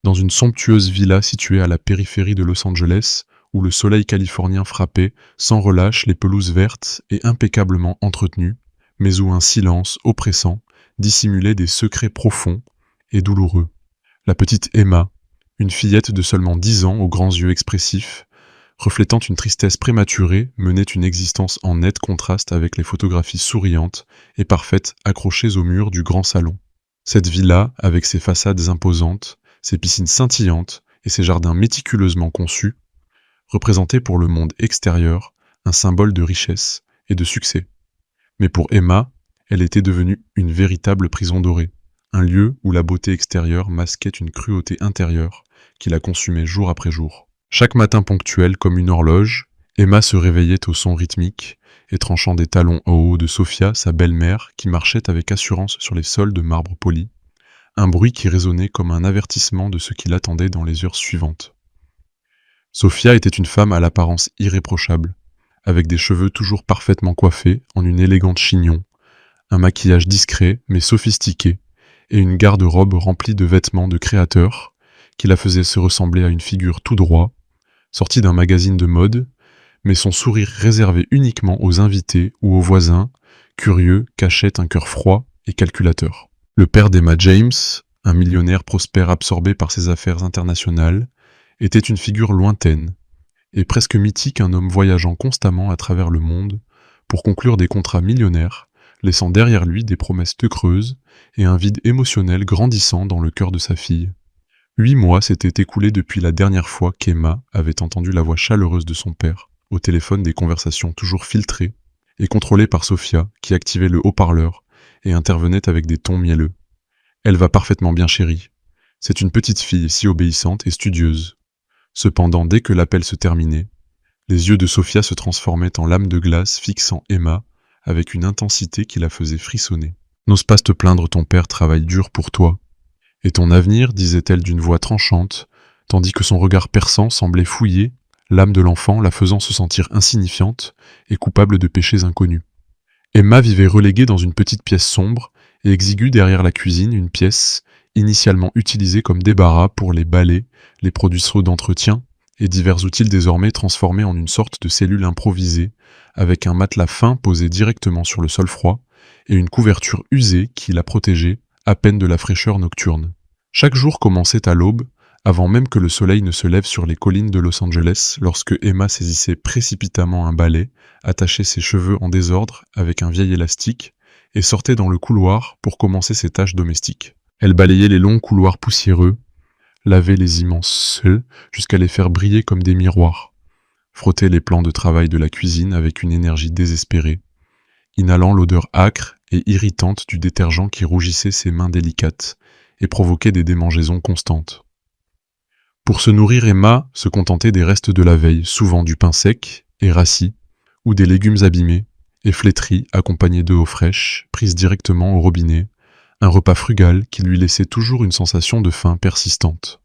Dans une somptueuse villa située à la périphérie de Los Angeles, où le soleil californien frappait sans relâche les pelouses vertes et impeccablement entretenues, mais où un silence oppressant dissimulait des secrets profonds et douloureux. La petite Emma, une fillette de seulement 10 ans aux grands yeux expressifs, reflétant une tristesse prématurée, menait une existence en net contraste avec les photographies souriantes et parfaites accrochées au mur du grand salon. Cette villa, avec ses façades imposantes, ses piscines scintillantes et ses jardins méticuleusement conçus, représentait pour le monde extérieur un symbole de richesse et de succès. Mais pour Emma, elle était devenue une véritable prison dorée, un lieu où la beauté extérieure masquait une cruauté intérieure qui la consumait jour après jour. Chaque matin ponctuel comme une horloge, Emma se réveillait au son rythmique et tranchant des talons au haut de Sophia, sa belle-mère, qui marchait avec assurance sur les sols de marbre poli, un bruit qui résonnait comme un avertissement de ce qui l'attendait dans les heures suivantes. Sophia était une femme à l'apparence irréprochable, avec des cheveux toujours parfaitement coiffés en une élégante chignon, un maquillage discret mais sophistiqué, et une garde-robe remplie de vêtements de créateurs qui la faisaient se ressembler à une figure tout droit, sortie d'un magazine de mode, mais son sourire réservé uniquement aux invités ou aux voisins, curieux, cachait un cœur froid et calculateur. Le père d'Emma James, un millionnaire prospère absorbé par ses affaires internationales, était une figure lointaine, et presque mythique, un homme voyageant constamment à travers le monde pour conclure des contrats millionnaires, laissant derrière lui des promesses peu creuses et un vide émotionnel grandissant dans le cœur de sa fille. 8 mois s'étaient écoulés depuis la dernière fois qu'Emma avait entendu la voix chaleureuse de son père, au téléphone, des conversations toujours filtrées et contrôlées par Sophia, qui activait le haut-parleur et intervenait avec des tons mielleux. « Elle va parfaitement bien, chérie. C'est une petite fille si obéissante et studieuse. » Cependant, dès que l'appel se terminait, les yeux de Sophia se transformaient en lames de glace fixant Emma avec une intensité qui la faisait frissonner. « N'ose pas te plaindre, ton père travaille dur pour toi. Et ton avenir, disait-elle d'une voix tranchante, tandis que son regard perçant semblait fouiller l'âme de l'enfant, la faisant se sentir insignifiante et coupable de péchés inconnus. Emma vivait reléguée dans une petite pièce sombre et exiguë derrière la cuisine, une pièce initialement utilisée comme débarras pour les balais, les produits d'entretien et divers outils désormais transformés en une sorte de cellule improvisée, avec un matelas fin posé directement sur le sol froid et une couverture usée qui la protégeait à peine de la fraîcheur nocturne. Chaque jour commençait à l'aube, avant même que le soleil ne se lève sur les collines de Los Angeles, lorsque Emma saisissait précipitamment un balai, attachait ses cheveux en désordre avec un vieil élastique, et sortait dans le couloir pour commencer ses tâches domestiques. Elle balayait les longs couloirs poussiéreux, lavait les immenses œufs jusqu'à les faire briller comme des miroirs, frottait les plans de travail de la cuisine avec une énergie désespérée, inhalant l'odeur âcre et irritante du détergent qui rougissait ses mains délicates et provoquait des démangeaisons constantes. Pour se nourrir, Emma se contentait des restes de la veille, souvent du pain sec et rassis, ou des légumes abîmés et flétris accompagnés d'eau fraîche, prise directement au robinet, un repas frugal qui lui laissait toujours une sensation de faim persistante.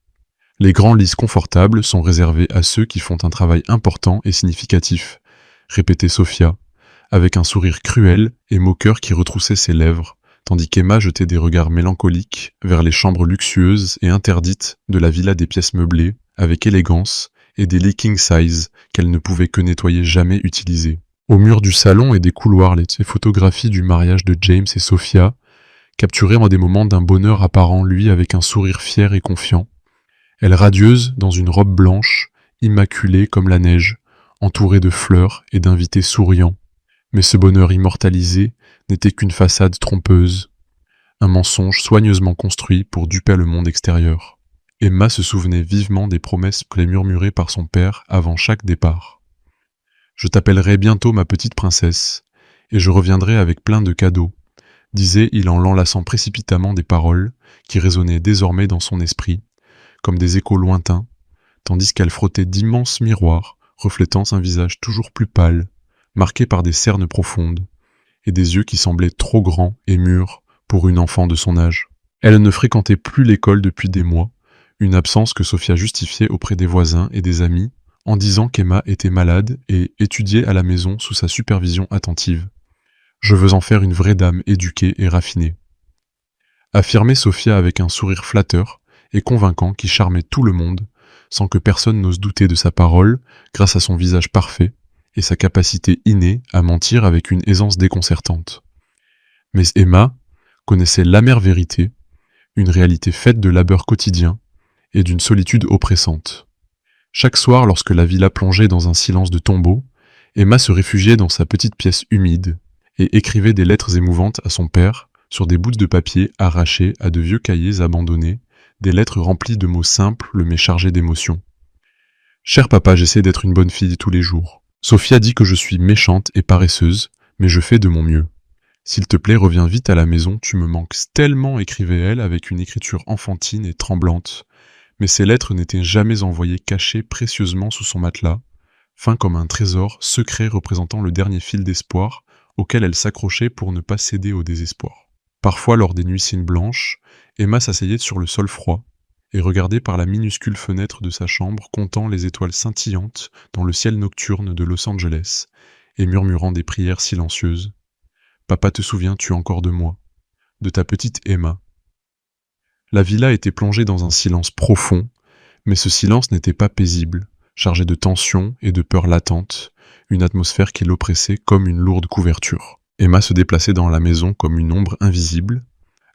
Les grands lits confortables sont réservés à ceux qui font un travail important et significatif, répétait Sophia, avec un sourire cruel et moqueur qui retroussait ses lèvres, tandis qu'Emma jetait des regards mélancoliques vers les chambres luxueuses et interdites de la villa des pièces meublées, avec élégance, et des lits king size qu'elle ne pouvait que nettoyer, jamais utilisés. Au mur du salon et des couloirs, les photographies du mariage de James et Sophia, capturées en des moments d'un bonheur apparent, lui avec un sourire fier et confiant. Elle radieuse dans une robe blanche, immaculée comme la neige, entourée de fleurs et d'invités souriants. Mais ce bonheur immortalisé n'était qu'une façade trompeuse, un mensonge soigneusement construit pour duper le monde extérieur. Emma se souvenait vivement des promesses murmurées par son père avant chaque départ. « Je t'appellerai bientôt ma petite princesse, et je reviendrai avec plein de cadeaux », disait-il en l'enlaçant précipitamment des paroles qui résonnaient désormais dans son esprit, comme des échos lointains, tandis qu'elle frottait d'immenses miroirs, reflétant un visage toujours plus pâle, marqué par des cernes profondes, et des yeux qui semblaient trop grands et mûrs pour une enfant de son âge. Elle ne fréquentait plus l'école depuis des mois, une absence que Sophia justifiait auprès des voisins et des amis, en disant qu'Emma était malade et étudiait à la maison sous sa supervision attentive. « Je veux en faire une vraie dame éduquée et raffinée », affirmait Sophia avec un sourire flatteur et convaincant qui charmait tout le monde, sans que personne n'ose douter de sa parole, grâce à son visage parfait et sa capacité innée à mentir avec une aisance déconcertante. Mais Emma connaissait l'amère vérité, une réalité faite de labeur quotidien et d'une solitude oppressante. Chaque soir, lorsque la villa plongeait dans un silence de tombeau, Emma se réfugiait dans sa petite pièce humide et écrivait des lettres émouvantes à son père sur des bouts de papier arrachés à de vieux cahiers abandonnés, des lettres remplies de mots simples mais chargés d'émotions. « Cher papa, j'essaie d'être une bonne fille tous les jours. Sophia dit que je suis méchante et paresseuse, mais je fais de mon mieux. S'il te plaît, reviens vite à la maison, tu me manques tellement, écrivait-elle avec une écriture enfantine et tremblante. Mais ces lettres n'étaient jamais envoyées cachées précieusement sous son matelas, fin comme un trésor secret représentant le dernier fil d'espoir auquel elle s'accrochait pour ne pas céder au désespoir. Parfois, lors des nuits cines blanches, Emma s'asseyait sur le sol froid et regardait par la minuscule fenêtre de sa chambre, comptant les étoiles scintillantes dans le ciel nocturne de Los Angeles et murmurant des prières silencieuses. « Papa, te souviens-tu encore de moi, de ta petite Emma ?» La villa était plongée dans un silence profond, mais ce silence n'était pas paisible, chargé de tension et de peur latente, une atmosphère qui l'oppressait comme une lourde couverture. Emma se déplaçait dans la maison comme une ombre invisible,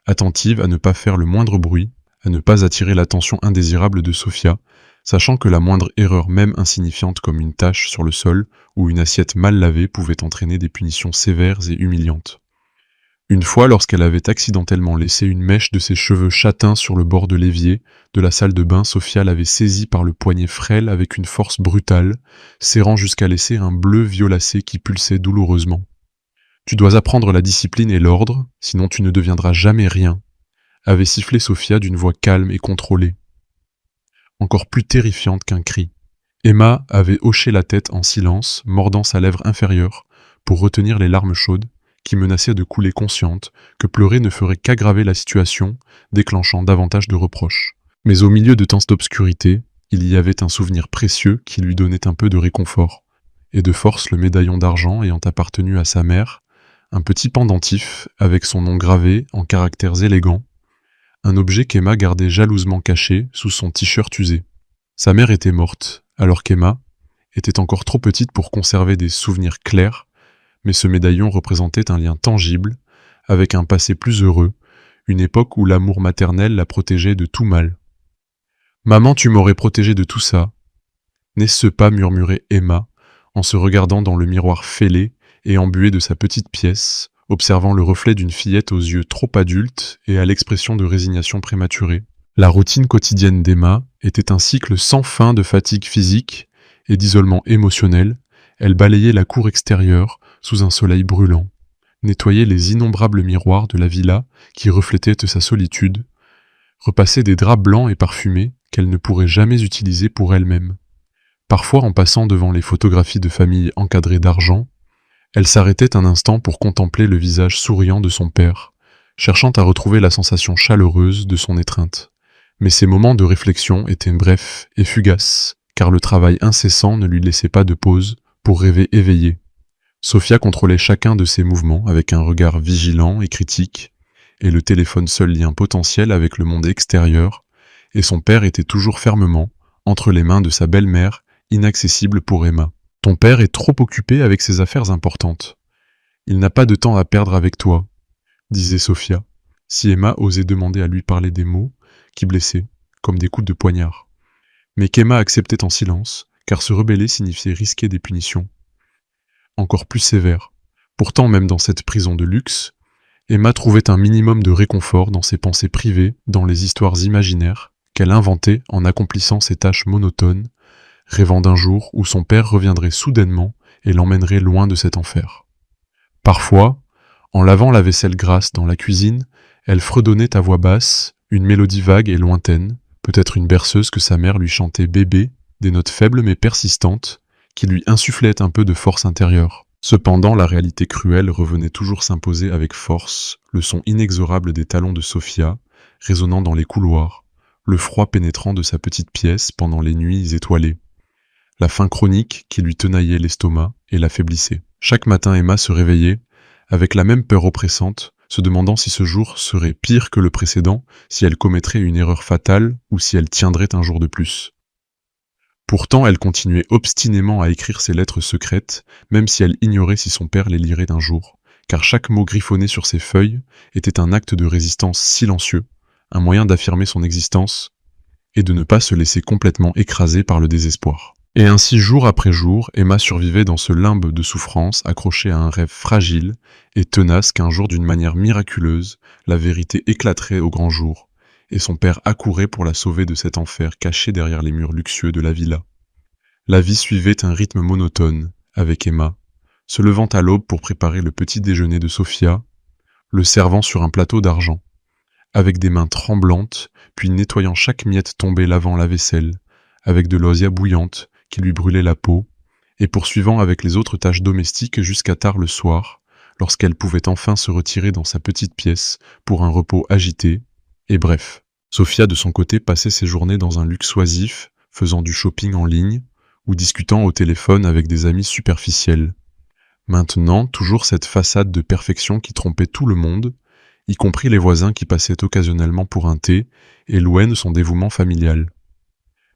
attentive à ne pas faire le moindre bruit, à ne pas attirer l'attention indésirable de Sophia, sachant que la moindre erreur même insignifiante comme une tache sur le sol ou une assiette mal lavée pouvait entraîner des punitions sévères et humiliantes. Une fois, lorsqu'elle avait accidentellement laissé une mèche de ses cheveux châtains sur le bord de l'évier de la salle de bain, Sophia l'avait saisie par le poignet frêle avec une force brutale, serrant jusqu'à laisser un bleu violacé qui pulsait douloureusement. « Tu dois apprendre la discipline et l'ordre, sinon tu ne deviendras jamais rien », avait sifflé Sophia d'une voix calme et contrôlée, encore plus terrifiante qu'un cri. Emma avait hoché la tête en silence, mordant sa lèvre inférieure, pour retenir les larmes chaudes, qui menaçait de couler consciente que pleurer ne ferait qu'aggraver la situation, déclenchant davantage de reproches. Mais au milieu de tant d'obscurité, il y avait un souvenir précieux qui lui donnait un peu de réconfort. Et de force, le médaillon d'argent ayant appartenu à sa mère, un petit pendentif avec son nom gravé en caractères élégants, un objet qu'Emma gardait jalousement caché sous son t-shirt usé. Sa mère était morte, alors qu'Emma était encore trop petite pour conserver des souvenirs clairs, mais ce médaillon représentait un lien tangible, avec un passé plus heureux, une époque où l'amour maternel la protégeait de tout mal. « Maman, tu m'aurais protégée de tout ça. » N'est-ce pas, murmurait Emma, en se regardant dans le miroir fêlé et embué de sa petite pièce, observant le reflet d'une fillette aux yeux trop adultes et à l'expression de résignation prématurée. La routine quotidienne d'Emma était un cycle sans fin de fatigue physique et d'isolement émotionnel. Elle balayait la cour extérieure sous un soleil brûlant, nettoyait les innombrables miroirs de la villa qui reflétaient sa solitude, repassait des draps blancs et parfumés qu'elle ne pourrait jamais utiliser pour elle-même. Parfois, en passant devant les photographies de famille encadrées d'argent, elle s'arrêtait un instant pour contempler le visage souriant de son père, cherchant à retrouver la sensation chaleureuse de son étreinte. Mais ces moments de réflexion étaient brefs et fugaces, car le travail incessant ne lui laissait pas de pause pour rêver éveillé. Sophia contrôlait chacun de ses mouvements avec un regard vigilant et critique, et le téléphone seul lien potentiel avec le monde extérieur, et son père était toujours fermement entre les mains de sa belle-mère, inaccessible pour Emma. « Ton père est trop occupé avec ses affaires importantes. Il n'a pas de temps à perdre avec toi, » disait Sophia, si Emma osait demander à lui parler des mots qui blessaient, comme des coups de poignard. Mais qu'Emma acceptait en silence, car se rebeller signifiait risquer des punitions encore plus sévères. Pourtant, même dans cette prison de luxe, Emma trouvait un minimum de réconfort dans ses pensées privées, dans les histoires imaginaires qu'elle inventait en accomplissant ses tâches monotones, rêvant d'un jour où son père reviendrait soudainement et l'emmènerait loin de cet enfer. Parfois, en lavant la vaisselle grasse dans la cuisine, elle fredonnait à voix basse une mélodie vague et lointaine, peut-être une berceuse que sa mère lui chantait bébé, des notes faibles mais persistantes, qui lui insufflait un peu de force intérieure. Cependant, la réalité cruelle revenait toujours s'imposer avec force, le son inexorable des talons de Sophia, résonnant dans les couloirs, le froid pénétrant de sa petite pièce pendant les nuits étoilées, la faim chronique qui lui tenaillait l'estomac et l'affaiblissait. Chaque matin, Emma se réveillait, avec la même peur oppressante, se demandant si ce jour serait pire que le précédent, si elle commettrait une erreur fatale ou si elle tiendrait un jour de plus. Pourtant, elle continuait obstinément à écrire ses lettres secrètes, même si elle ignorait si son père les lirait un jour, car chaque mot griffonné sur ses feuilles était un acte de résistance silencieux, un moyen d'affirmer son existence et de ne pas se laisser complètement écraser par le désespoir. Et ainsi, jour après jour, Emma survivait dans ce limbe de souffrance, accrochée à un rêve fragile et tenace qu'un jour, d'une manière miraculeuse, la vérité éclaterait au grand jour, et son père accourait pour la sauver de cet enfer caché derrière les murs luxueux de la villa. La vie suivait un rythme monotone, avec Emma, se levant à l'aube pour préparer le petit déjeuner de Sophia, le servant sur un plateau d'argent, avec des mains tremblantes, puis nettoyant chaque miette tombée lavant la vaisselle, avec de l'ossia bouillante qui lui brûlait la peau, et poursuivant avec les autres tâches domestiques jusqu'à tard le soir, lorsqu'elle pouvait enfin se retirer dans sa petite pièce pour un repos agité, et bref. Sophia de son côté passait ses journées dans un luxe oisif, faisant du shopping en ligne, ou discutant au téléphone avec des amis superficiels. Maintenant, toujours cette façade de perfection qui trompait tout le monde, y compris les voisins qui passaient occasionnellement pour un thé et louaient son dévouement familial.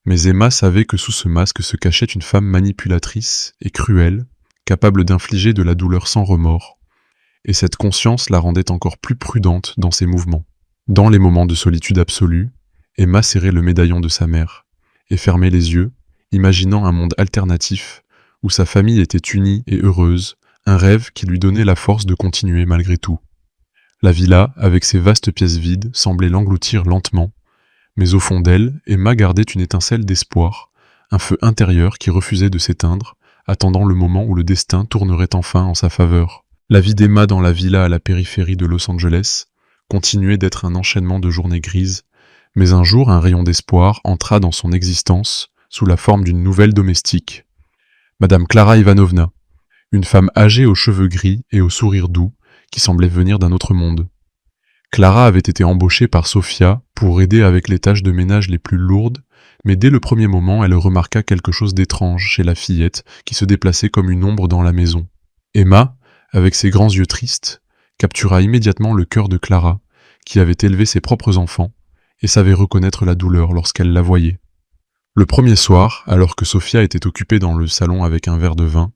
Mais Emma savait que sous ce masque se cachait une femme manipulatrice et cruelle, capable d'infliger de la douleur sans remords, et cette conscience la rendait encore plus prudente dans ses mouvements. Dans les moments de solitude absolue, Emma serrait le médaillon de sa mère, et fermait les yeux, imaginant un monde alternatif, où sa famille était unie et heureuse, un rêve qui lui donnait la force de continuer malgré tout. La villa, avec ses vastes pièces vides, semblait l'engloutir lentement, mais au fond d'elle, Emma gardait une étincelle d'espoir, un feu intérieur qui refusait de s'éteindre, attendant le moment où le destin tournerait enfin en sa faveur. La vie d'Emma dans la villa à la périphérie de Los Angeles continuait d'être un enchaînement de journées grises, mais un jour un rayon d'espoir entra dans son existence sous la forme d'une nouvelle domestique. Madame Clara Ivanovna, une femme âgée aux cheveux gris et au sourire doux, qui semblait venir d'un autre monde. Clara avait été embauchée par Sophia pour aider avec les tâches de ménage les plus lourdes, mais dès le premier moment, elle remarqua quelque chose d'étrange chez la fillette qui se déplaçait comme une ombre dans la maison. Emma, avec ses grands yeux tristes, captura immédiatement le cœur de Clara, qui avait élevé ses propres enfants, et savait reconnaître la douleur lorsqu'elle la voyait. Le premier soir, alors que Sophia était occupée dans le salon avec un verre de vin,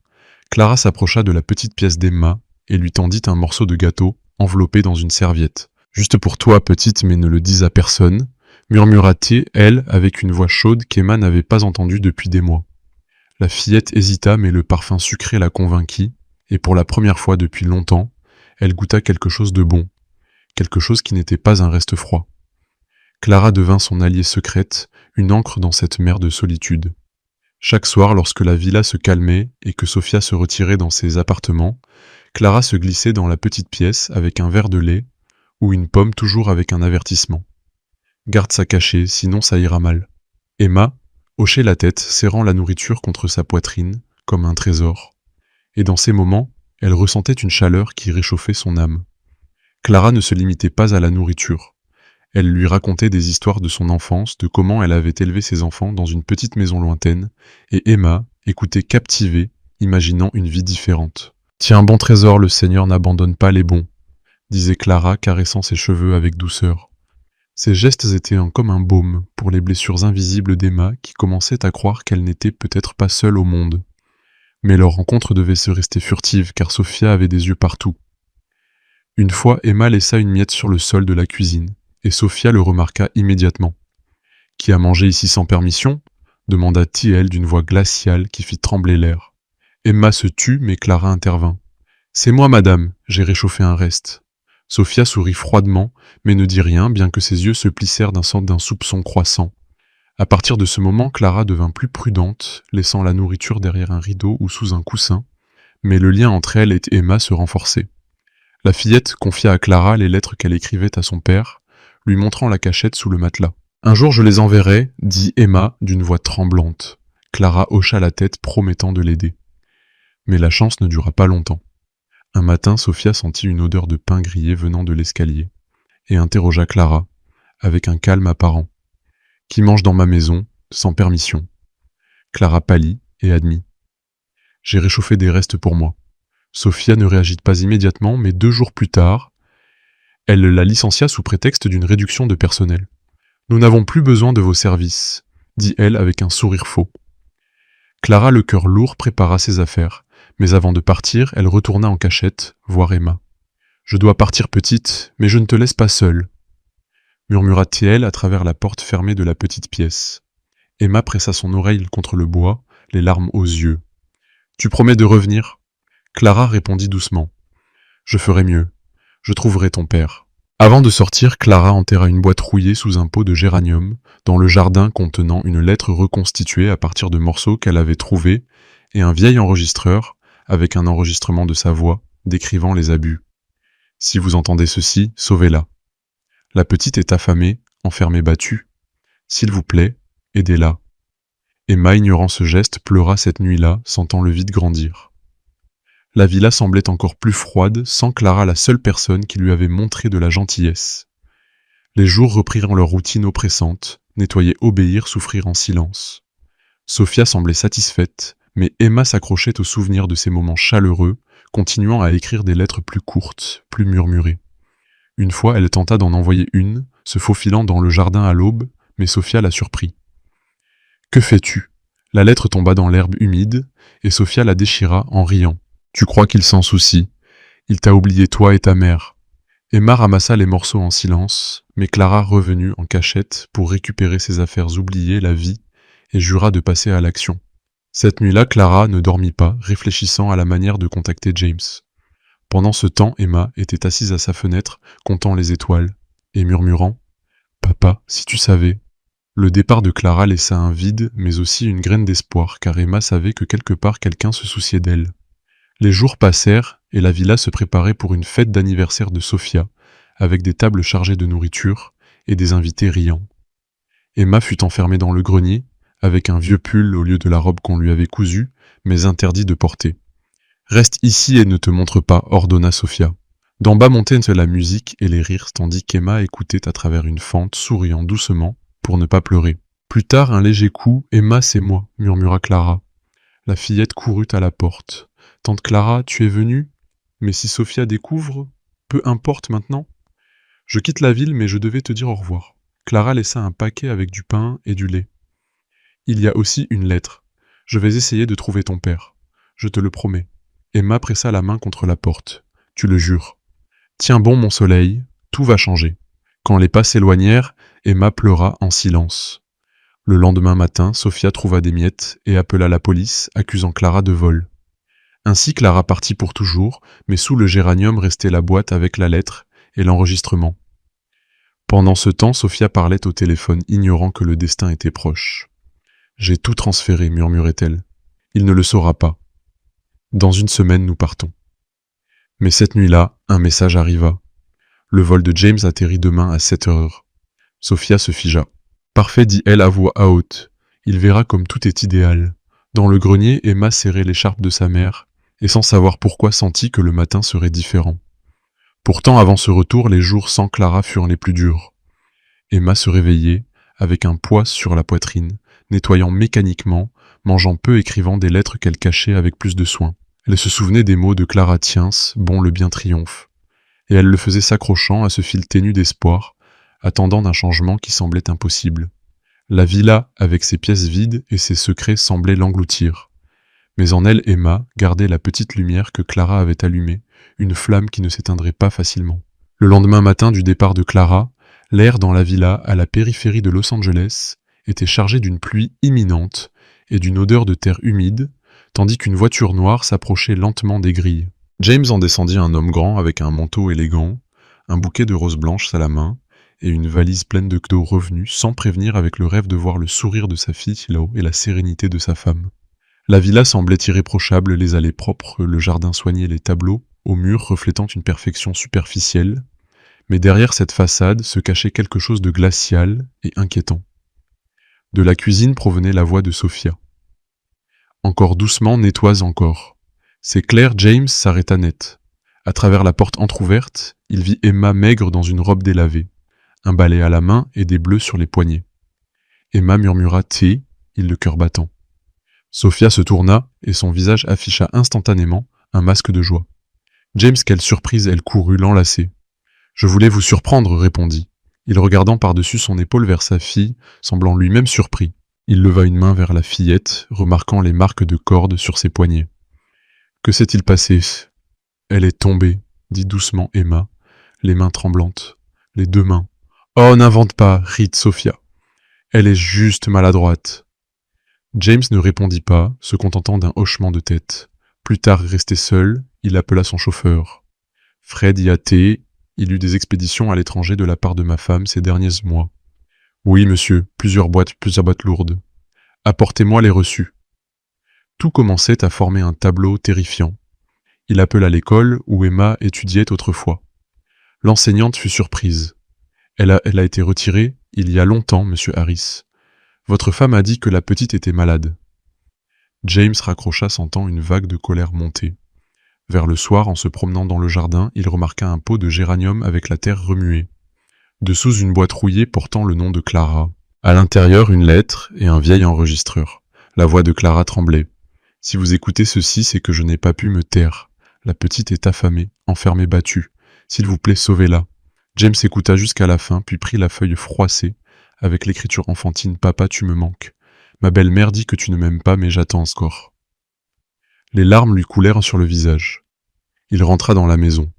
Clara s'approcha de la petite pièce d'Emma et lui tendit un morceau de gâteau enveloppé dans une serviette. « Juste pour toi, petite, mais ne le dis à personne », murmura-t-elle, elle, avec une voix chaude qu'Emma n'avait pas entendue depuis des mois. La fillette hésita, mais le parfum sucré la convainquit, et pour la première fois depuis longtemps, elle goûta quelque chose de bon, quelque chose qui n'était pas un reste froid. Clara devint son alliée secrète, une ancre dans cette mer de solitude. Chaque soir, lorsque la villa se calmait et que Sophia se retirait dans ses appartements, Clara se glissait dans la petite pièce avec un verre de lait ou une pomme toujours avec un avertissement. Garde ça caché, sinon ça ira mal. Emma hochait la tête, serrant la nourriture contre sa poitrine, comme un trésor. Et dans ces moments, elle ressentait une chaleur qui réchauffait son âme. Clara ne se limitait pas à la nourriture. Elle lui racontait des histoires de son enfance, de comment elle avait élevé ses enfants dans une petite maison lointaine, et Emma écoutait captivée, imaginant une vie différente. « Tiens, bon trésor, le Seigneur n'abandonne pas les bons », disait Clara, caressant ses cheveux avec douceur. Ses gestes étaient comme un baume pour les blessures invisibles d'Emma qui commençait à croire qu'elle n'était peut-être pas seule au monde. Mais leur rencontre devait se rester furtive car Sophia avait des yeux partout. Une fois, Emma laissa une miette sur le sol de la cuisine, et Sophia le remarqua immédiatement. « Qui a mangé ici sans permission ?» demanda-t-elle d'une voix glaciale qui fit trembler l'air. Emma se tut, mais Clara intervint. « C'est moi, madame, j'ai réchauffé un reste. » Sophia sourit froidement, mais ne dit rien, bien que ses yeux se plissèrent d'un soupçon croissant. À partir de ce moment, Clara devint plus prudente, laissant la nourriture derrière un rideau ou sous un coussin, mais le lien entre elle et Emma se renforçait. La fillette confia à Clara les lettres qu'elle écrivait à son père, lui montrant la cachette sous le matelas. « Un jour je les enverrai, » dit Emma d'une voix tremblante. Clara hocha la tête, promettant de l'aider. Mais la chance ne dura pas longtemps. Un matin, Sophia sentit une odeur de pain grillé venant de l'escalier, et interrogea Clara, avec un calme apparent. « Qui mange dans ma maison, sans permission ?» Clara pâlit et admit. « J'ai réchauffé des restes pour moi. » Sophia ne réagit pas immédiatement, mais 2 jours plus tard, Elle la licencia sous prétexte d'une réduction de personnel. « Nous n'avons plus besoin de vos services », dit-elle avec un sourire faux. Clara, le cœur lourd, prépara ses affaires, mais avant de partir, elle retourna en cachette, voir Emma. « Je dois partir, petite, mais je ne te laisse pas seule », murmura-t-elle à travers la porte fermée de la petite pièce. Emma pressa son oreille contre le bois, les larmes aux yeux. « Tu promets de revenir ?» Clara répondit doucement. « Je ferai mieux. Je trouverai ton père. » Avant de sortir, Clara enterra une boîte rouillée sous un pot de géranium, dans le jardin contenant une lettre reconstituée à partir de morceaux qu'elle avait trouvés, et un vieil enregistreur, avec un enregistrement de sa voix, décrivant les abus. « Si vous entendez ceci, sauvez-la. La petite est affamée, enfermée battue. S'il vous plaît, aidez-la. » Emma, ignorant ce geste, pleura cette nuit-là, sentant le vide grandir. La villa semblait encore plus froide, sans Clara la seule personne qui lui avait montré de la gentillesse. Les jours reprirent leur routine oppressante, nettoyer, obéir, souffrir en silence. Sophia semblait satisfaite, mais Emma s'accrochait au souvenir de ces moments chaleureux, continuant à écrire des lettres plus courtes, plus murmurées. Une fois, elle tenta d'en envoyer une, se faufilant dans le jardin à l'aube, mais Sophia la surprit. « Que fais-tu » La lettre tomba dans l'herbe humide, et Sophia la déchira en riant. « Tu crois qu'il s'en soucie. Il t'a oublié toi et ta mère. » Emma ramassa les morceaux en silence, mais Clara revenut en cachette pour récupérer ses affaires oubliées la vie et jura de passer à l'action. Cette nuit-là, Clara ne dormit pas, réfléchissant à la manière de contacter James. Pendant ce temps, Emma était assise à sa fenêtre, comptant les étoiles, et murmurant « Papa, si tu savais ». Le départ de Clara laissa un vide, mais aussi une graine d'espoir, car Emma savait que quelque part quelqu'un se souciait d'elle. Les jours passèrent, et la villa se préparait pour une fête d'anniversaire de Sophia, avec des tables chargées de nourriture et des invités riants. Emma fut enfermée dans le grenier, avec un vieux pull au lieu de la robe qu'on lui avait cousue, mais interdit de porter. « Reste ici et ne te montre pas », ordonna Sophia. D'en bas montaient la musique et les rires, tandis qu'Emma écoutait à travers une fente, souriant doucement, pour ne pas pleurer. Plus tard, un léger coup, « Emma, c'est moi », murmura Clara. La fillette courut à la porte. « Tante Clara, tu es venue ? Mais si Sophia découvre, peu importe maintenant. Je quitte la ville, mais je devais te dire au revoir. » Clara laissa un paquet avec du pain et du lait. « Il y a aussi une lettre. Je vais essayer de trouver ton père. Je te le promets. » Emma pressa la main contre la porte. « Tu le jures. Tiens bon, mon soleil, tout va changer. » Quand les pas s'éloignèrent, Emma pleura en silence. Le lendemain matin, Sophia trouva des miettes et appela la police, accusant Clara de vol. Ainsi Clara partit pour toujours, mais sous le géranium restait la boîte avec la lettre et l'enregistrement. Pendant ce temps, Sophia parlait au téléphone, ignorant que le destin était proche. « J'ai tout transféré, murmurait-elle. Il ne le saura pas. Dans une semaine, nous partons. » Mais cette nuit-là, un message arriva. Le vol de James atterrit demain à 7 heures. Sophia se figea. « Parfait, dit-elle à voix haute. Il verra comme tout est idéal. » Dans le grenier, Emma serrait l'écharpe de sa mère, et sans savoir pourquoi sentit que le matin serait différent. Pourtant, avant ce retour, les jours sans Clara furent les plus durs. Emma se réveillait, avec un poids sur la poitrine, nettoyant mécaniquement, mangeant peu, écrivant des lettres qu'elle cachait avec plus de soin. Elle se souvenait des mots de Clara Tiens, bon le bien triomphe. Et elle le faisait s'accrochant à ce fil ténu d'espoir, attendant d'un changement qui semblait impossible. La villa, avec ses pièces vides et ses secrets, semblait l'engloutir. Mais en elle, Emma gardait la petite lumière que Clara avait allumée, une flamme qui ne s'éteindrait pas facilement. Le lendemain matin du départ de Clara, l'air dans la villa, à la périphérie de Los Angeles, était chargé d'une pluie imminente et d'une odeur de terre humide, tandis qu'une voiture noire s'approchait lentement des grilles. James en descendit, un homme grand avec un manteau élégant, un bouquet de roses blanches à la main et une valise pleine de cadeaux revenus, sans prévenir, avec le rêve de voir le sourire de sa fille là-haut et la sérénité de sa femme. La villa semblait irréprochable, les allées propres, le jardin soigné, les tableaux, aux murs reflétant une perfection superficielle, mais derrière cette façade se cachait quelque chose de glacial et inquiétant. De la cuisine provenait la voix de Sophia. « Encore doucement, nettoie encore. » C'est clair, James s'arrêta net. À travers la porte entr'ouverte, il vit Emma maigre dans une robe délavée, un balai à la main et des bleus sur les poignets. Emma murmura « Thé », il le cœur battant. Sophia se tourna et son visage afficha instantanément un masque de joie. « James, quelle surprise !» Elle courut l'enlacer. « Je voulais vous surprendre, répondit, il regardant par-dessus son épaule vers sa fille, semblant lui-même surpris. Il leva une main vers la fillette, remarquant les marques de cordes sur ses poignets. Que s'est-il passé? Elle est tombée, dit doucement Emma, les mains tremblantes. Les deux mains. Oh, n'invente pas, rit Sophia. Elle est juste maladroite. James ne répondit pas, se contentant d'un hochement de tête. Plus tard, resté seul, il appela son chauffeur. Fred y a été, il eut des expéditions à l'étranger de la part de ma femme ces derniers mois. Oui, monsieur, plusieurs boîtes lourdes. Apportez-moi les reçus. Tout commençait à former un tableau terrifiant. Il appela l'école où Emma étudiait autrefois. L'enseignante fut surprise. Elle a été retirée il y a longtemps, monsieur Harris. Votre femme a dit que la petite était malade. James raccrocha, sentant une vague de colère monter. Vers le soir, en se promenant dans le jardin, il remarqua un pot de géranium avec la terre remuée. Dessous une boîte rouillée portant le nom de Clara. À l'intérieur, une lettre et un vieil enregistreur. La voix de Clara tremblait. Si vous écoutez ceci, c'est que je n'ai pas pu me taire. La petite est affamée, enfermée, battue. S'il vous plaît, sauvez-la. James écouta jusqu'à la fin, puis prit la feuille froissée, avec l'écriture enfantine « Papa, tu me manques. Ma belle-mère dit que tu ne m'aimes pas, mais j'attends encore. » Les larmes lui coulèrent sur le visage. Il rentra dans la maison.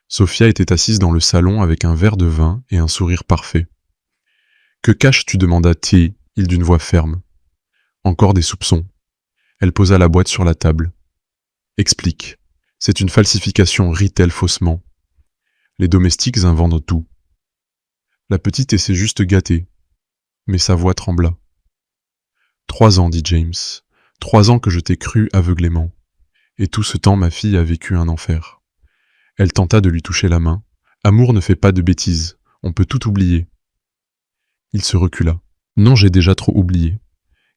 Sophia était assise dans le salon avec un verre de vin et un sourire parfait. « Que caches-tu » demanda T, il d'une voix ferme. Encore des soupçons. Elle posa la boîte sur la table. « Explique. C'est une falsification, rit-elle faussement. Les domestiques inventent tout. » La petite s'est juste gâtée. Mais sa voix trembla. « 3 ans, dit James. 3 ans que je t'ai cru aveuglément. Et tout ce temps, ma fille a vécu un enfer. » Elle tenta de lui toucher la main. « Amour ne fait pas de bêtises. On peut tout oublier. » Il se recula. « Non, j'ai déjà trop oublié. »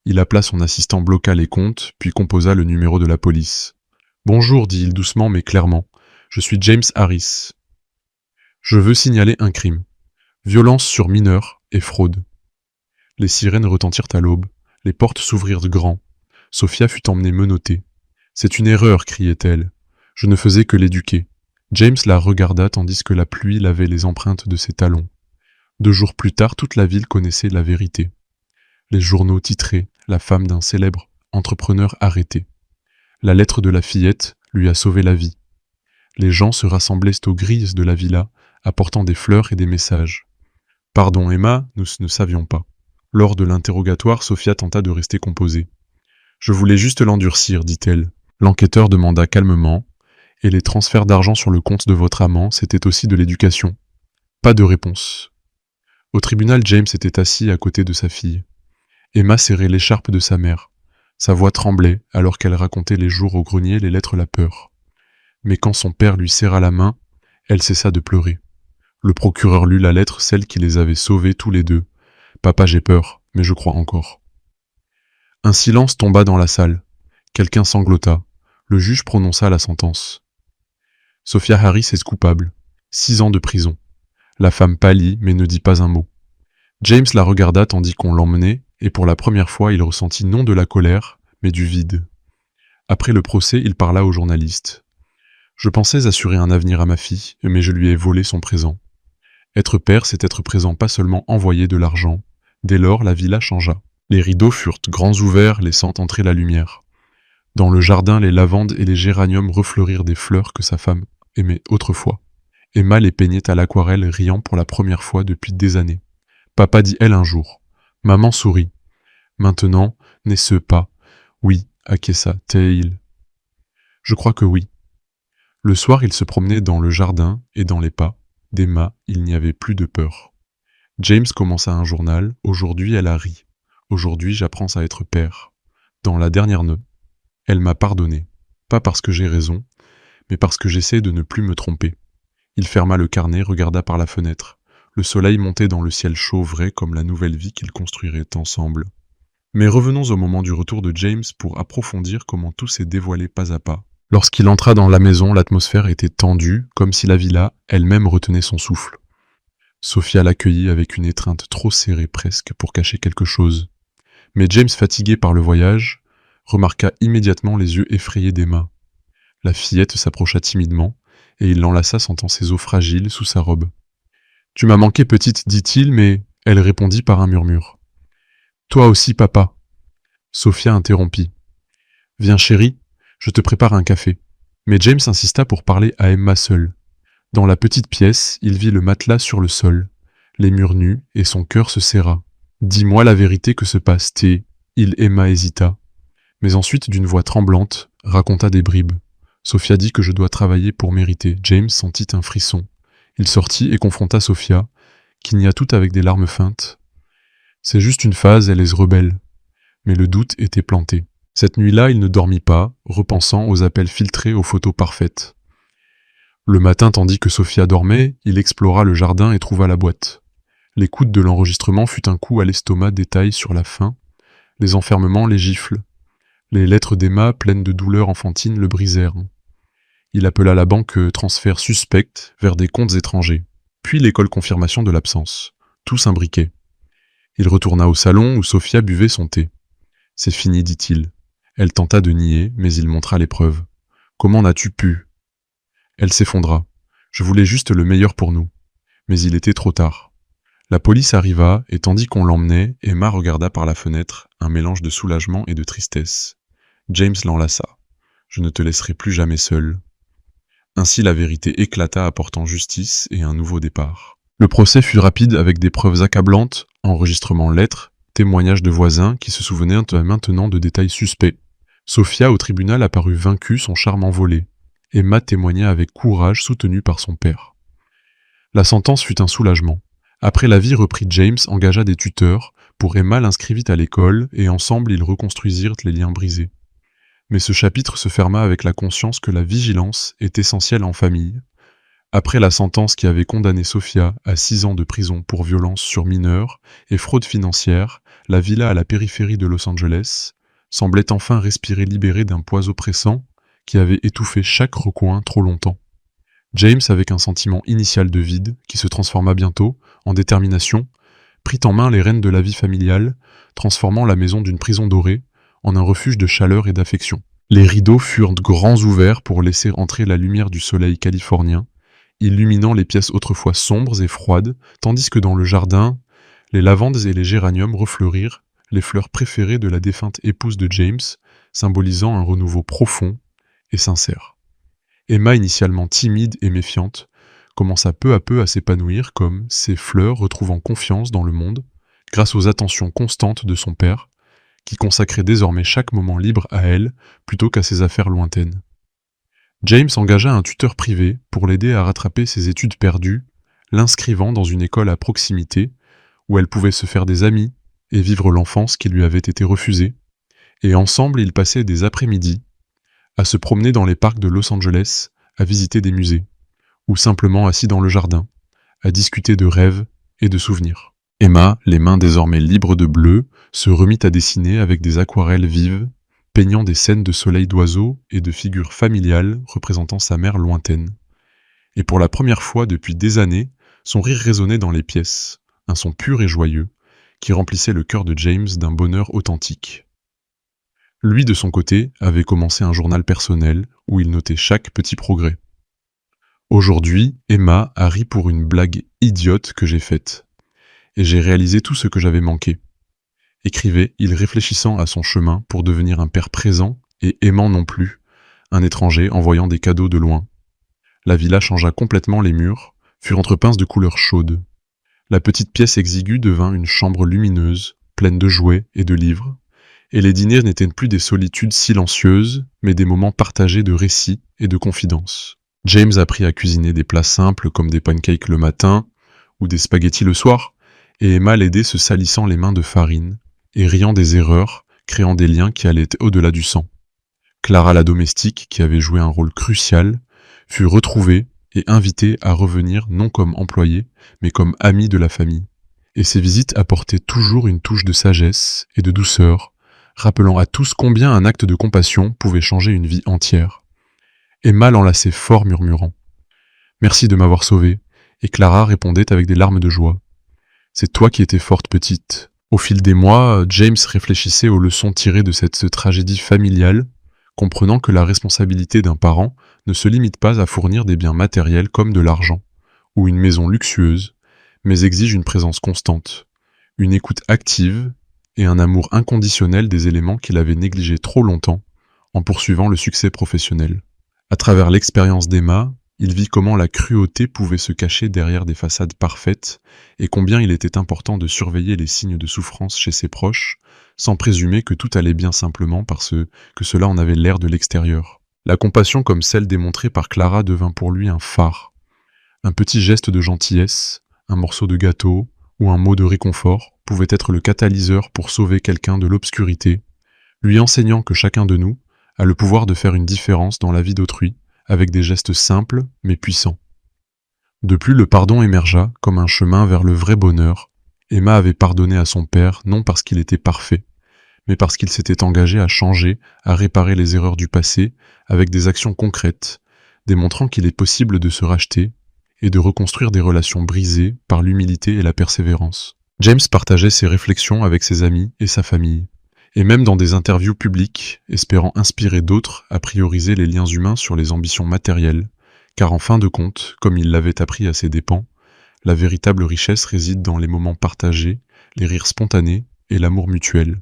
Il appela son assistant, bloqua les comptes, puis composa le numéro de la police. « Bonjour, dit-il doucement mais clairement. Je suis James Harris. Je veux signaler un crime. Violence sur mineur et fraude. » Les sirènes retentirent à l'aube. Les portes s'ouvrirent grand. Sophia fut emmenée menottée. « C'est une erreur, criait-elle. Je ne faisais que l'éduquer. » James la regarda tandis que la pluie lavait les empreintes de ses talons. 2 jours plus tard, toute la ville connaissait la vérité. Les journaux titraient « La femme d'un célèbre entrepreneur arrêté ». La lettre de la fillette lui a sauvé la vie. Les gens se rassemblaient aux grilles de la villa, apportant des fleurs et des messages. « Pardon, Emma, nous ne savions pas. » Lors de l'interrogatoire, Sophia tenta de rester composée. « Je voulais juste l'endurcir, dit-elle. » L'enquêteur demanda calmement. « Et les transferts d'argent sur le compte de votre amant, c'était aussi de l'éducation ?» Pas de réponse. Au tribunal, James était assis à côté de sa fille. Emma serrait l'écharpe de sa mère. Sa voix tremblait alors qu'elle racontait les jours au grenier, les lettres, la peur. Mais quand son père lui serra la main, elle cessa de pleurer. Le procureur lut la lettre, celle qui les avait sauvés tous les deux. « Papa, j'ai peur, mais je crois encore. » Un silence tomba dans la salle. Quelqu'un sanglota. Le juge prononça la sentence. Sophia Harris est coupable. 6 ans de prison. La femme pâlit, mais ne dit pas un mot. James la regarda tandis qu'on l'emmenait, et pour la première fois, il ressentit non de la colère, mais du vide. Après le procès, il parla au journaliste. « Je pensais assurer un avenir à ma fille, mais je lui ai volé son présent. Être père, c'est être présent, pas seulement envoyer de l'argent. » Dès lors, la villa changea. Les rideaux furent grands ouverts, laissant entrer la lumière. Dans le jardin, les lavandes et les géraniums refleurirent des fleurs que sa femme aimait autrefois. Emma les peignait à l'aquarelle, riant pour la première fois depuis des années. Papa dit elle un jour. Maman sourit. Maintenant, n'est-ce pas? Oui, acquiesça-t-il. Je crois que oui. Le soir, il se promenait dans le jardin et dans les pas. D'Emma, il n'y avait plus de peur. James commença un journal. Aujourd'hui, elle a ri. Aujourd'hui, j'apprends à être père. Dans la dernière note, elle m'a pardonné. Pas parce que j'ai raison, mais parce que j'essaie de ne plus me tromper. Il ferma le carnet, regarda par la fenêtre. Le soleil montait dans le ciel chaud, vrai comme la nouvelle vie qu'ils construiraient ensemble. Mais revenons au moment du retour de James pour approfondir comment tout s'est dévoilé pas à pas. Lorsqu'il entra dans la maison, l'atmosphère était tendue, comme si la villa elle-même retenait son souffle. Sophia l'accueillit avec une étreinte trop serrée presque pour cacher quelque chose. Mais James, fatigué par le voyage, remarqua immédiatement les yeux effrayés d'Emma. La fillette s'approcha timidement, et il l'enlaça sentant ses os fragiles sous sa robe. Tu m'as manqué petite, dit-il, mais elle répondit par un murmure. Toi aussi, papa. Sophia interrompit. Viens, chérie, je te prépare un café. Mais James insista pour parler à Emma seule. Dans la petite pièce, il vit le matelas sur le sol, les murs nus, et son cœur se serra. Dis-moi la vérité, que se passe-t-il? Emma hésita. Mais ensuite, d'une voix tremblante, raconta des bribes. Sophia dit que je dois travailler pour mériter. James sentit un frisson. Il sortit et confronta Sophia, qui nia tout avec des larmes feintes. C'est juste une phase, elle est rebelle. Mais le doute était planté. Cette nuit-là, il ne dormit pas, repensant aux appels filtrés aux photos parfaites. Le matin, tandis que Sophia dormait, il explora le jardin et trouva la boîte. L'écoute de l'enregistrement fut un coup à l'estomac, détail sur la faim, les enfermements, les gifles. Les lettres d'Emma, pleines de douleur enfantine, le brisèrent. Il appela la banque transfert suspect vers des comptes étrangers, puis l'école confirmation de l'absence. Tout s'imbriquait. Il retourna au salon où Sophia buvait son thé. C'est fini, dit-il. Elle tenta de nier, mais il montra les preuves. Comment n'as-tu pu? Elle s'effondra. Je voulais juste le meilleur pour nous. Mais il était trop tard. La police arriva, et tandis qu'on l'emmenait, Emma regarda par la fenêtre, un mélange de soulagement et de tristesse. James l'enlaça. Je ne te laisserai plus jamais seul. Ainsi la vérité éclata, apportant justice et un nouveau départ. Le procès fut rapide avec des preuves accablantes, enregistrements lettres, témoignages de voisins qui se souvenaient maintenant de détails suspects. Sophia au tribunal apparut vaincue, son charme envolé. Emma témoigna avec courage, soutenue par son père. La sentence fut un soulagement. Après la vie reprit, James engagea des tuteurs, pour Emma l'inscrivit à l'école, et ensemble ils reconstruisirent les liens brisés. Mais ce chapitre se ferma avec la conscience que la vigilance est essentielle en famille. Après la sentence qui avait condamné Sophia à 6 ans de prison pour violence sur mineurs et fraude financière, la villa à la périphérie de Los Angeles semblait enfin respirer libérée d'un poids oppressant qui avait étouffé chaque recoin trop longtemps. James, avec un sentiment initial de vide, qui se transforma bientôt en détermination, prit en main les rênes de la vie familiale, transformant la maison d'une prison dorée en un refuge de chaleur et d'affection. Les rideaux furent grands ouverts pour laisser entrer la lumière du soleil californien, illuminant les pièces autrefois sombres et froides, tandis que dans le jardin, les lavandes et les géraniums refleurirent les fleurs préférées de la défunte épouse de James, symbolisant un renouveau profond et sincère. Emma, initialement timide et méfiante, commença peu à peu à s'épanouir comme ces fleurs retrouvant confiance dans le monde, grâce aux attentions constantes de son père, qui consacrait désormais chaque moment libre à elle plutôt qu'à ses affaires lointaines. James engagea un tuteur privé pour l'aider à rattraper ses études perdues, l'inscrivant dans une école à proximité où elle pouvait se faire des amis et vivre l'enfance qui lui avait été refusée, et ensemble ils passaient des après-midi à se promener dans les parcs de Los Angeles, à visiter des musées, ou simplement assis dans le jardin, à discuter de rêves et de souvenirs. Emma, les mains désormais libres de bleu, se remit à dessiner avec des aquarelles vives, peignant des scènes de soleil d'oiseaux et de figures familiales représentant sa mère lointaine. Et pour la première fois depuis des années, son rire résonnait dans les pièces, un son pur et joyeux, qui remplissait le cœur de James d'un bonheur authentique. Lui, de son côté, avait commencé un journal personnel où il notait chaque petit progrès. Aujourd'hui, Emma a ri pour une blague idiote que j'ai faite. Et j'ai réalisé tout ce que j'avais manqué. Écrivait-il, réfléchissant à son chemin pour devenir un père présent et aimant non plus, un étranger envoyant des cadeaux de loin. La villa changea complètement, les murs furent entre pinces de couleur chaude. La petite pièce exiguë devint une chambre lumineuse, pleine de jouets et de livres, et les dîners n'étaient plus des solitudes silencieuses, mais des moments partagés de récits et de confidences. James apprit à cuisiner des plats simples comme des pancakes le matin ou des spaghettis le soir, et Emma l'aidait, se salissant les mains de farine et riant des erreurs, créant des liens qui allaient au-delà du sang. Clara, la domestique, qui avait joué un rôle crucial, fut retrouvée et invitée à revenir non comme employée, mais comme amie de la famille. Et ses visites apportaient toujours une touche de sagesse et de douceur, rappelant à tous combien un acte de compassion pouvait changer une vie entière. Emma l'enlaçait fort, murmurant « Merci de m'avoir sauvée », et Clara répondait avec des larmes de joie. « C'est toi qui étais forte, petite. » Au fil des mois, James réfléchissait aux leçons tirées de cette tragédie familiale, comprenant que la responsabilité d'un parent ne se limite pas à fournir des biens matériels comme de l'argent, ou une maison luxueuse, mais exige une présence constante, une écoute active et un amour inconditionnel des éléments qu'il avait négligés trop longtemps en poursuivant le succès professionnel. À travers l'expérience d'Emma, il vit comment la cruauté pouvait se cacher derrière des façades parfaites et combien il était important de surveiller les signes de souffrance chez ses proches, sans présumer que tout allait bien simplement parce que cela en avait l'air de l'extérieur. La compassion comme celle démontrée par Clara devint pour lui un phare. Un petit geste de gentillesse, un morceau de gâteau ou un mot de réconfort pouvait être le catalyseur pour sauver quelqu'un de l'obscurité, lui enseignant que chacun de nous a le pouvoir de faire une différence dans la vie d'autrui, avec des gestes simples mais puissants. De plus, le pardon émergea comme un chemin vers le vrai bonheur. Emma avait pardonné à son père non parce qu'il était parfait, mais parce qu'il s'était engagé à changer, à réparer les erreurs du passé avec des actions concrètes, démontrant qu'il est possible de se racheter et de reconstruire des relations brisées par l'humilité et la persévérance. James partageait ses réflexions avec ses amis et sa famille, et même dans des interviews publiques, espérant inspirer d'autres à prioriser les liens humains sur les ambitions matérielles, car en fin de compte, comme il l'avait appris à ses dépens, la véritable richesse réside dans les moments partagés, les rires spontanés et l'amour mutuel.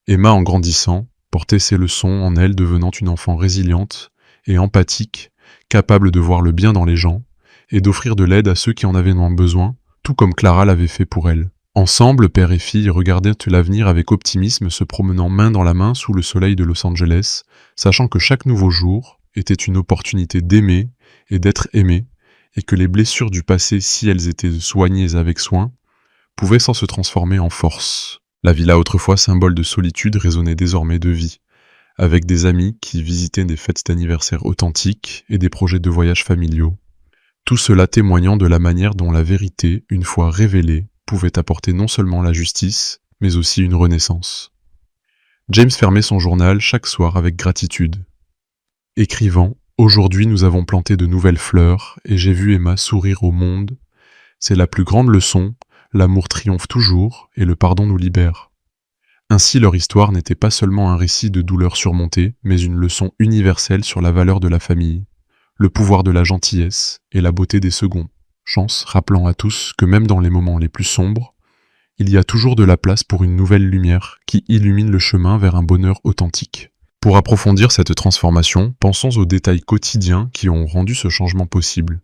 Emma, en grandissant, portait ses leçons en elle, devenant une enfant résiliente et empathique, capable de voir le bien dans les gens et d'offrir de l'aide à ceux qui en avaient besoin, tout comme Clara l'avait fait pour elle. Ensemble, père et fille regardaient l'avenir avec optimisme, se promenant main dans la main sous le soleil de Los Angeles, sachant que chaque nouveau jour était une opportunité d'aimer et d'être aimé, et que les blessures du passé, si elles étaient soignées avec soin, pouvaient sans se transformer en force. La villa, autrefois symbole de solitude, résonnait désormais de vie, avec des amis qui visitaient des fêtes d'anniversaire authentiques et des projets de voyages familiaux. Tout cela témoignant de la manière dont la vérité, une fois révélée, pouvait apporter non seulement la justice, mais aussi une renaissance. James fermait son journal chaque soir avec gratitude, écrivant « Aujourd'hui nous avons planté de nouvelles fleurs et j'ai vu Emma sourire au monde. C'est la plus grande leçon, l'amour triomphe toujours et le pardon nous libère. » Ainsi leur histoire n'était pas seulement un récit de douleurs surmontées, mais une leçon universelle sur la valeur de la famille, le pouvoir de la gentillesse et la beauté des seconds. Chance, rappelant à tous que même dans les moments les plus sombres, il y a toujours de la place pour une nouvelle lumière qui illumine le chemin vers un bonheur authentique. Pour approfondir cette transformation, pensons aux détails quotidiens qui ont rendu ce changement possible.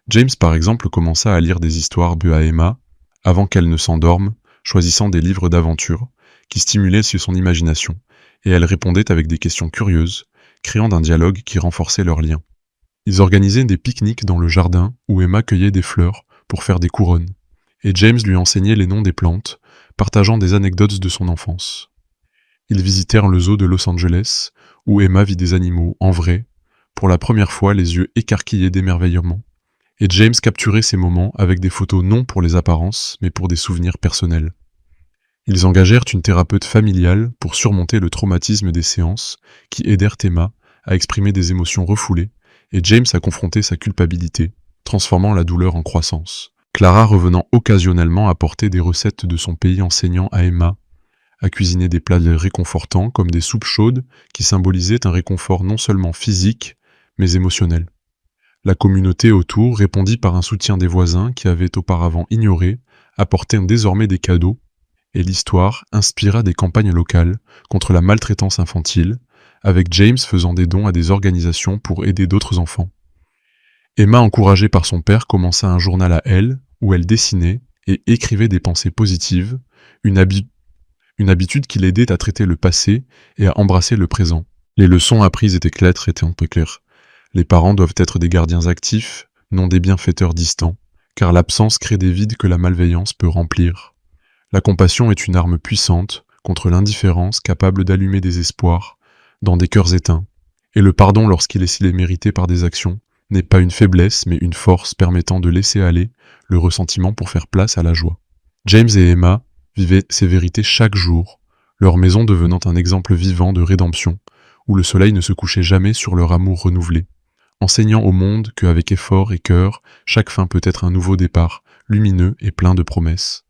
James, par exemple, commença à lire des histoires à Emma, avant qu'elle ne s'endorme, choisissant des livres d'aventure qui stimulaient son imagination, et elle répondait avec des questions curieuses, créant un dialogue qui renforçait leur lien. Ils organisaient des pique-niques dans le jardin où Emma cueillait des fleurs pour faire des couronnes, et James lui enseignait les noms des plantes, partageant des anecdotes de son enfance. Ils visitèrent le zoo de Los Angeles, où Emma vit des animaux, en vrai, pour la première fois les yeux écarquillés d'émerveillement, et James capturait ces moments avec des photos non pour les apparences, mais pour des souvenirs personnels. Ils engagèrent une thérapeute familiale pour surmonter le traumatisme des séances qui aidèrent Emma à exprimer des émotions refoulées, et James a confronté sa culpabilité, transformant la douleur en croissance. Clara revenant occasionnellement apporter des recettes de son pays enseignant à Emma à cuisiner des plats réconfortants comme des soupes chaudes qui symbolisaient un réconfort non seulement physique, mais émotionnel. La communauté autour répondit par un soutien des voisins qui avaient auparavant ignoré, apportant désormais des cadeaux, et l'histoire inspira des campagnes locales contre la maltraitance infantile, avec James faisant des dons à des organisations pour aider d'autres enfants. Emma, encouragée par son père, commença un journal à elle, où elle dessinait et écrivait des pensées positives, une habitude qui l'aidait à traiter le passé et à embrasser le présent. Les leçons apprises étaient un peu claires. Les parents doivent être des gardiens actifs, non des bienfaiteurs distants, car l'absence crée des vides que la malveillance peut remplir. La compassion est une arme puissante contre l'indifférence capable d'allumer des espoirs dans des cœurs éteints, et le pardon lorsqu'il est mérité par des actions n'est pas une faiblesse mais une force permettant de laisser aller le ressentiment pour faire place à la joie. James et Emma vivaient ces vérités chaque jour, leur maison devenant un exemple vivant de rédemption, où le soleil ne se couchait jamais sur leur amour renouvelé, enseignant au monde qu'avec effort et cœur, chaque fin peut être un nouveau départ, lumineux et plein de promesses.